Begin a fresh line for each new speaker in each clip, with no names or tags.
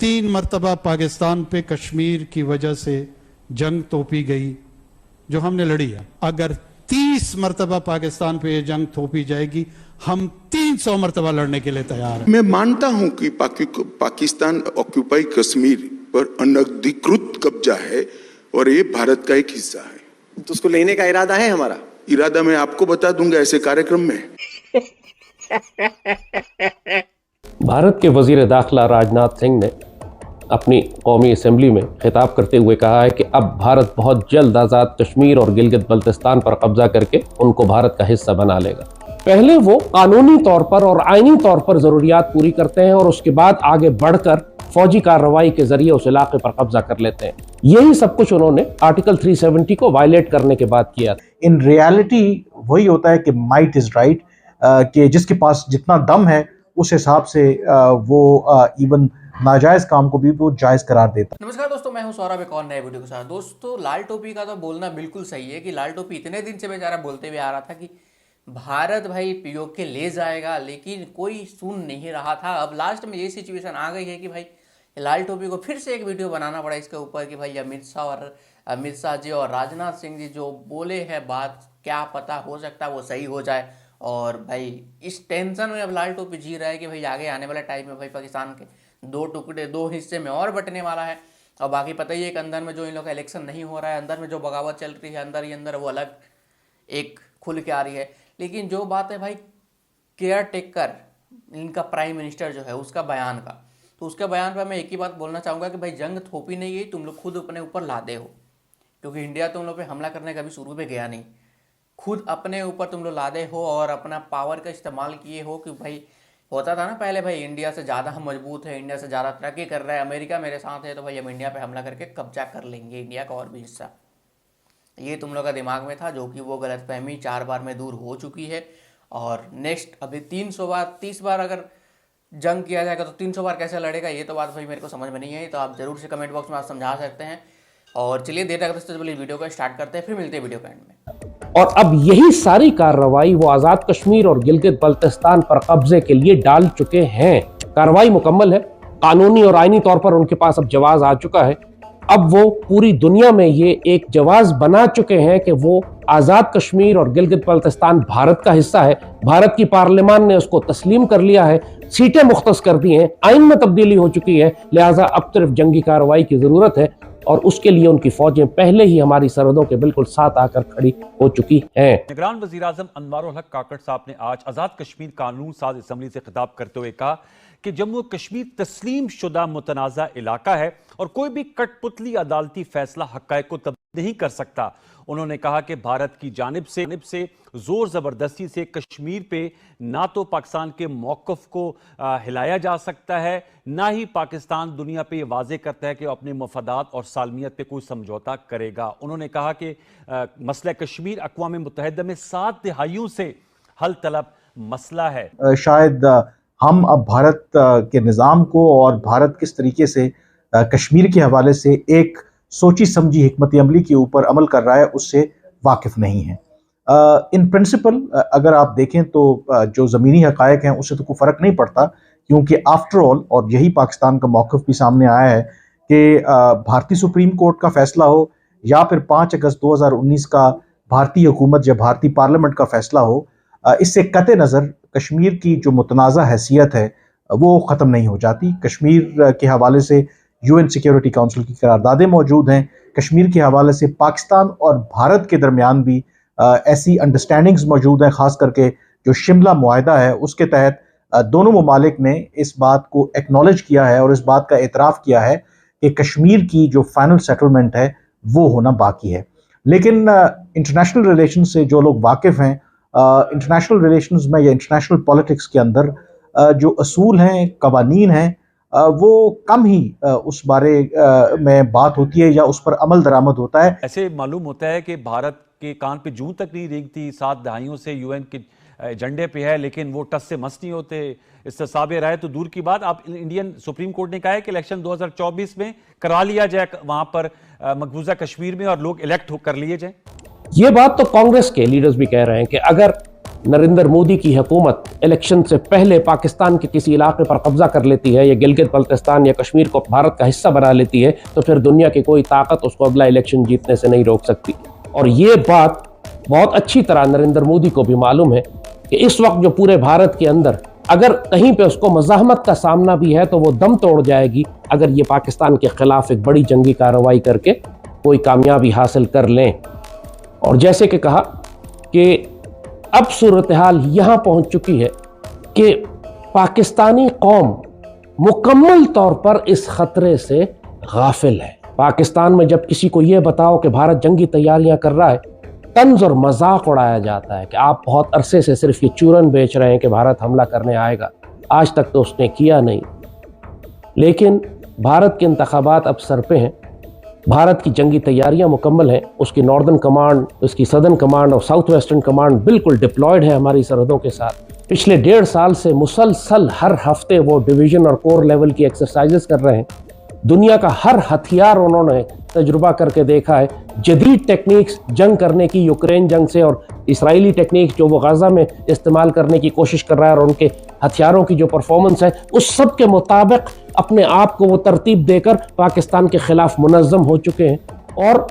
3 मरतबा पाकिस्तान पे कश्मीर की वजह से जंग तोपी गई जो हमने लड़ी है। अगर 30 मरतबा पाकिस्तान पे ये जंग थोपी जाएगी, हम 300 मरतबा लड़ने के लिए तैयार हैं।
मैं मानता हूं कि पाकिस्तान ऑक्यूपाई कश्मीर पर अनधिकृत कब्जा है और ये भारत का एक हिस्सा है।
तो उसको लेने का इरादा है हमारा।
इरादा मैं आपको बता दूंगा ऐसे कार्यक्रम में।
भारत के वजीर दाखिला राजनाथ सिंह ने अपनी कौमी असेंबली में खिताब करते हुए कहा है कि अब भारत बहुत जल्द आज़ाद कश्मीर और गिलगित बल्तिस्तान पर कब्जा करके उनको भारत का हिस्सा बना लेगा। पहले वो कानूनी तौर पर और आईनी तौर पर ज़रूरियात पूरी करते हैं और उसके बाद आगे बढ़कर फौजी कार्रवाई के जरिए उस इलाके पर कब्जा कर लेते हैं। यही सब कुछ उन्होंने आर्टिकल 370 को वायलेट करने के बाद किया।
इन रियलिटी वही होता है कि माइट इज राइट, कि जिसके पास जितना दम है उस हिसाब से वो इवन नाजायज काम को भी वो जायज करार देता है।
नमस्कार दोस्तों, मैं हूं सौरभ, एक और नए वीडियो के साथ। दोस्तों, लाल टोपी का तो बोलना बिल्कुल सही है कि लाल टोपी इतने दिन से बेचारा बोलते हुए आ रहा था कि भारत भाई पीओके ले जाएगा, लेकिन कोई सुन नहीं रहा था। अब लास्ट में ये सिचुएशन आ गई है कि भाई लाल टोपी को फिर से एक वीडियो बनाना पड़ा इसके ऊपर कि भाई अमित शाह जी और राजनाथ सिंह जी जो बोले हैं बात, क्या पता हो सकता है वो सही हो जाए। और भाई इस टेंशन में अब लाल टोपी जी रहा है कि भाई आगे आने वाले टाइम में भाई पाकिस्तान के 2 टुकड़े 2 हिस्से में और बंटने वाला है। और बाकी पता ही है कि अंदर में जो इन लोग का इलेक्शन नहीं हो रहा है, अंदर में जो बगावत चल रही है अंदर ही अंदर, वो अलग एक खुल के आ रही है। लेकिन जो बात है भाई केयर टेकर इनका प्राइम मिनिस्टर जो है उसका बयान का, तो उसके बयान पर मैं एक ही बात बोलना चाहूँगा कि भाई जंग थोपी नहीं गई, तुम लोग खुद अपने ऊपर लादे हो। क्योंकि इंडिया तुम लोग पे हमला करने का भी शुरू में गया नहीं, खुद अपने ऊपर तुम लोग लादे हो और अपना पावर का इस्तेमाल किए हो। कि भाई होता था ना पहले, भाई इंडिया से ज़्यादा हम मजबूत है, इंडिया से ज़्यादा तरक्की कर रहा है, अमेरिका मेरे साथ है, तो भाई हम इंडिया पे हमला करके कब्जा कर लेंगे इंडिया का और भी हिस्सा। ये तुम लोग का दिमाग में था, जो कि वो गलतफहमी 4 बार में दूर हो चुकी है। और नेक्स्ट अभी 300 बार 30 बार अगर जंग किया जाएगा तो 300 बार कैसे लड़ेगा, ये तो बात भाई मेरे को समझ में नहीं है। तो आप जरूर से कमेंट बॉक्स में आप समझा सकते हैं। और चलिए देर तक वीडियो को स्टार्ट करते हैं, फिर मिलते हैं वीडियो के एंड में।
और अब यही सारी कार्रवाई वो आज़ाद कश्मीर और गिलगित बल्तिस्तान पर कब्जे के लिए डाल चुके हैं। कार्रवाई मुकम्मल है, कानूनी और आईनी तौर पर उनके पास अब जवाब आ चुका है। अब वो पूरी दुनिया में ये एक जवाब बना चुके हैं कि वो आज़ाद कश्मीर और गिलगित बल्तिस्तान भारत का हिस्सा है। भारत की पार्लियामान ने उसको तस्लीम कर लिया है, सीटें मुख्तस कर दी हैं, आइन में तब्दीली हो चुकी है। लिहाजा अब सिर्फ जंगी कार्रवाई की जरूरत है और उसके लिए उनकी फौजें पहले ही हमारी सरहदों के बिल्कुल साथ आकर खड़ी हो चुकी हैं।
निगरान वज़ीर आज़म अनवारुल हक काकड़ साहब ने आज आज़ाद कश्मीर कानून साज असम्बली से खिताब करते हुए कहा कि जम्मू कश्मीर तस्लीम शुदा मुतनाज़ा इलाका है और कोई भी कठपुतली अदालती फैसला हक़ाइक़ को तब्दील नहीं कर सकता। उन्होंने कहा कि भारत की जानिब से जोर ज़बरदस्ती से कश्मीर पे ना तो पाकिस्तान के मौक़िफ़ को हिलाया जा सकता है, ना ही पाकिस्तान दुनिया पे ये वाज़े करता है कि अपने मफादात और सालमियत पे कोई समझौता करेगा। उन्होंने कहा कि मसला कश्मीर अक़वाम मुत्तहिदा में 7 दहाइयों से हल तलब मसला है।
शायद हम अब भारत के निज़ाम को और भारत किस तरीके से कश्मीर के हवाले से एक सोची समझी हिकमत अमली के ऊपर अमल कर रहा है उससे वाकिफ नहीं है। इन प्रिंसिपल अगर आप देखें तो जो ज़मीनी हक़ाइक़ हैं उससे तो कोई फ़र्क नहीं पड़ता, क्योंकि आफ्टर ऑल, और यही पाकिस्तान का मौक़िफ़ भी सामने आया है कि भारतीय सुप्रीम कोर्ट का फ़ैसला हो या फिर 5 अगस्त 2019 का भारतीय हुकूमत या भारतीय पार्लियामेंट का फ़ैसला हो, इससे कते नज़र कश्मीर की जो मुतनाज़ा हैसियत है वो ख़त्म नहीं हो जाती। कश्मीर के हवाले से UN सिक्योरिटी काउंसिल की करारदादें मौजूद हैं। कश्मीर के हवाले से पाकिस्तान और भारत के दरमियान भी ऐसी अंडरस्टैंडिंग्स मौजूद हैं, ख़ास करके जो शिमला मुआहदा है उसके तहत दोनों ममालिक ने इस बात को एक्नॉलेज किया है और इस बात का एतराफ़ किया है कि कश्मीर की जो फाइनल सेटलमेंट है वो होना बाकी है। लेकिन इंटरनेशनल रिलेशन से जो लोग वाकिफ़ हैं, इंटरनेशनल रिलेशंस में या इंटरनेशनल पॉलिटिक्स के अंदर जो असूल हैं, कवानीन हैं, वो कम ही उस बारे में बात होती है या उस पर अमल दरामद होता है।
ऐसे मालूम होता है कि भारत के कान पे जूं तक नहीं रेंगती, 7 दहाइयों से UN के एजेंडे पे है, लेकिन वो टस से मस नहीं होते। इस्तेसाब राय तो दूर की बात, आप इंडियन सुप्रीम कोर्ट ने कहा है कि इलेक्शन 2024 में करा लिया जाए वहां पर मकबूजा कश्मीर में और लोग इलेक्ट कर लिए जाए।
ये बात तो कांग्रेस के लीडर्स भी कह रहे हैं कि अगर नरेंद्र मोदी की हुकूमत इलेक्शन से पहले पाकिस्तान के किसी इलाके पर कब्जा कर लेती है या गिलगित बल्तिस्तान या कश्मीर को भारत का हिस्सा बना लेती है, तो फिर दुनिया की कोई ताकत उसको अगला इलेक्शन जीतने से नहीं रोक सकती। और ये बात बहुत अच्छी तरह नरेंद्र मोदी को भी मालूम है कि इस वक्त जो पूरे भारत के अंदर अगर कहीं पे उसको मज़ाहमत का सामना भी है तो वो दम तोड़ जाएगी अगर ये पाकिस्तान के खिलाफ एक बड़ी जंगी कार्रवाई करके कोई कामयाबी हासिल कर लें। और जैसे कि कहा कि अब सूरत हाल यहाँ पहुँच चुकी है कि पाकिस्तानी कौम मुकम्मल तौर पर इस खतरे से गाफिल है। पाकिस्तान में जब किसी को यह बताओ कि भारत जंगी तैयारियां कर रहा है, तंज और मजाक उड़ाया जाता है कि आप बहुत अरसे से सिर्फ ये चूरन बेच रहे हैं कि भारत हमला करने आएगा, आज तक तो उसने किया नहीं। लेकिन भारत के इंतखाबात अब सर पे हैं, भारत की जंगी तैयारियां मुकम्मल हैं, उसकी नॉर्दर्न कमांड, उसकी सदर्न कमांड और साउथ वेस्टर्न कमांड बिल्कुल डिप्लॉयड है हमारी सरहदों के साथ। पिछले 1.5 साल से मुसलसल हर हफ्ते वो डिवीजन और कोर लेवल की एक्सरसाइजेस कर रहे हैं। दुनिया का हर हथियार उन्होंने तजुर्बा करके देखा है। जदीद टेक्निक्स जंग करने की यूक्रेन जंग से और इसराइली टेक्निक्स जो वो गाजा में इस्तेमाल करने की कोशिश कर रहा है और उनके हथियारों की जो परफॉर्मेंस है उस सब के मुताबिक अपने आप को वो तरतीब देकर पाकिस्तान के खिलाफ मुनज़्ज़म हो चुके हैं। और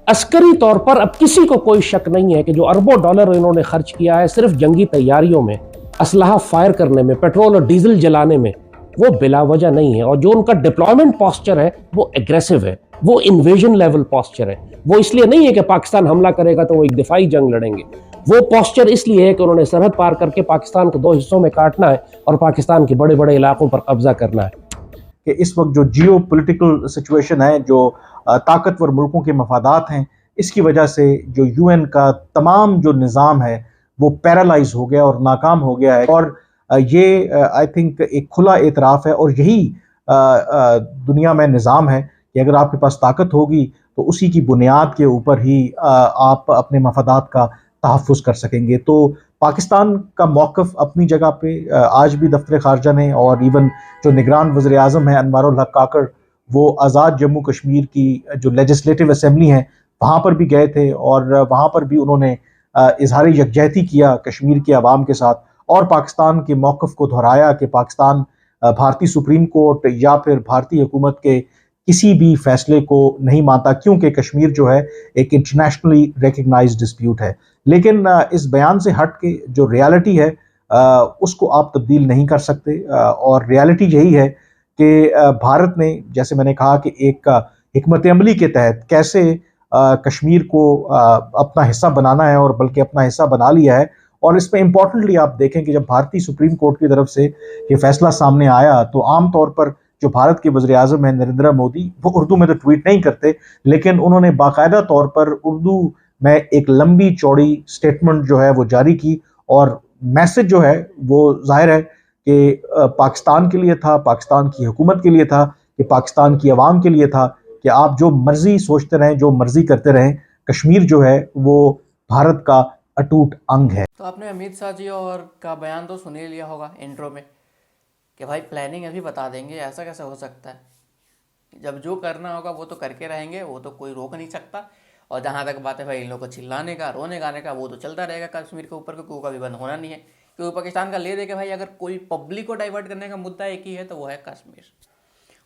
अस्करी तौर पर अब किसी को कोई शक नहीं है कि जो अरबों डॉलर इन्होंने खर्च किया है सिर्फ जंगी तैयारियों में, असलहा फायर करने में, पेट्रोल और डीजल जलाने में, वो बिला वजह नहीं है। और जो उनका डिप्लॉयमेंट पोस्चर है वो एग्रेसिव है, वो इन्वेजन लेवल पोस्चर है। वो इसलिए नहीं है कि पाकिस्तान हमला करेगा तो वो एक दिफाई जंग लड़ेंगे, वो पोस्चर इसलिए है कि उन्होंने सरहद पार करके पाकिस्तान को 2 हिस्सों में काटना है और पाकिस्तान के बड़े बड़े इलाकों पर कब्जा करना है।
कि इस वक्त जो जियो पोलिटिकल सिचुएशन है, जो ताकतवर मुल्कों के मफादात हैं, इसकी वजह से जो यूएन का तमाम जो निज़ाम है वो पैरालाइज हो गया और नाकाम हो गया है। और ये आई थिंक एक खुला एतराफ़ है और यही दुनिया में निज़ाम है कि अगर आपके पास ताकत होगी तो उसी की बुनियाद के ऊपर ही आप अपने मफादात का तहफ़्फ़ुज़ कर सकेंगे। तो पाकिस्तान का मौक़िफ़ अपनी जगह पे आज भी दफ्तर ख़ारजा ने और इवन जो निगरान वज़ीर आज़म है अनवारुल हक काकड़, वो आज़ाद जम्मू कश्मीर की जो लेजिस्लेटिव असेंबली है वहाँ पर भी गए थे और वहाँ पर भी उन्होंने इजहार यकजहती किया कश्मीर के अवाम के साथ और पाकिस्तान के मौक़िफ़ को दोहराया कि पाकिस्तान भारतीय सुप्रीम कोर्ट या फिर भारतीय हुकूमत के किसी भी फैसले को नहीं मानता, क्योंकि कश्मीर जो है एक इंटरनेशनली रिकग्नाइज्ड डिस्प्यूट है। लेकिन इस बयान से हट के जो रियलिटी है उसको आप तब्दील नहीं कर सकते और रियलिटी यही है कि भारत ने, जैसे मैंने कहा कि एक हिकमत अमली के तहत कैसे कश्मीर को अपना हिस्सा बनाना है और बल्कि अपना हिस्सा बना लिया है। और इसमें इंपॉर्टेंटली आप देखें कि जब भारतीय सुप्रीम कोर्ट की तरफ से ये फैसला सामने आया तो आम तौर पर जो भारत के वज़ीर आज़म हैं नरेंद्र मोदी, वो उर्दू में तो ट्वीट नहीं करते, लेकिन उन्होंने बाकायदा तौर पर उर्दू में एक लंबी चौड़ी स्टेटमेंट जो है वो जारी की और मैसेज जो है वो जाहिर है कि पाकिस्तान के लिए था, पाकिस्तान की हुकूमत के लिए था, कि पाकिस्तान की आवाम के लिए था कि आप जो मर्जी सोचते रहें, जो मर्जी करते रहें, कश्मीर जो है वो भारत का अटूट अंग है।
तो आपने अमित शाह जी और का बयान तो सुन ही लिया होगा इंट्रो में कि भाई प्लानिंग अभी बता देंगे, ऐसा कैसे हो सकता है। जब जो करना होगा वो तो करके रहेंगे, वो तो कोई रोक नहीं सकता। और जहाँ तक बात है भाई इन लोगों को चिल्लाने का, रोने गाने का, वो तो चलता रहेगा कश्मीर के ऊपर, क्योंकि कभी बंद होना नहीं है। क्योंकि पाकिस्तान का ले दे के भाई अगर कोई पब्लिक को डाइवर्ट करने का मुद्दा एक ही है तो वो है कश्मीर,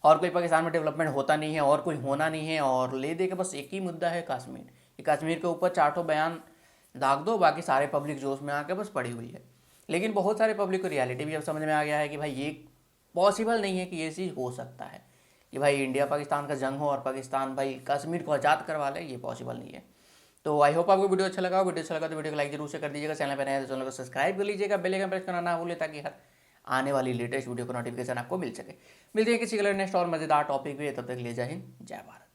और कोई पाकिस्तान में डेवलपमेंट होता नहीं है और कोई होना नहीं है, और ले दे के बस एक ही मुद्दा है कश्मीर। कश्मीर के ऊपर 4 बयान दाग दो, बाकी सारे पब्लिक जोश में आके बस पड़ी हुई है। लेकिन बहुत सारे पब्लिक को रियलिटी भी अब समझ में आ गया है कि भाई ये पॉसिबल नहीं है कि ये चीज़ हो सकता है कि भाई इंडिया पाकिस्तान का जंग हो और पाकिस्तान भाई कश्मीर को आज़ाद करवा ले, ये पॉसिबल नहीं है। तो आई होप आपको वीडियो अच्छा लगा। वीडियो अच्छा लगा तो वीडियो को लाइक जरूर से कर दीजिएगा, चैनल पर नए तो चैनल को सब्सक्राइब कर लीजिएगा, बेल आइकन प्रेस करना ना भूलें ताकि हर आने वाली लेटेस्ट वीडियो का नोटिफिकेशन आपको मिल सके। मिलते हैं किसी कलर नेक्स्ट और मजेदार टॉपिक भी, तब तक ले जय हिंद, जय भारत।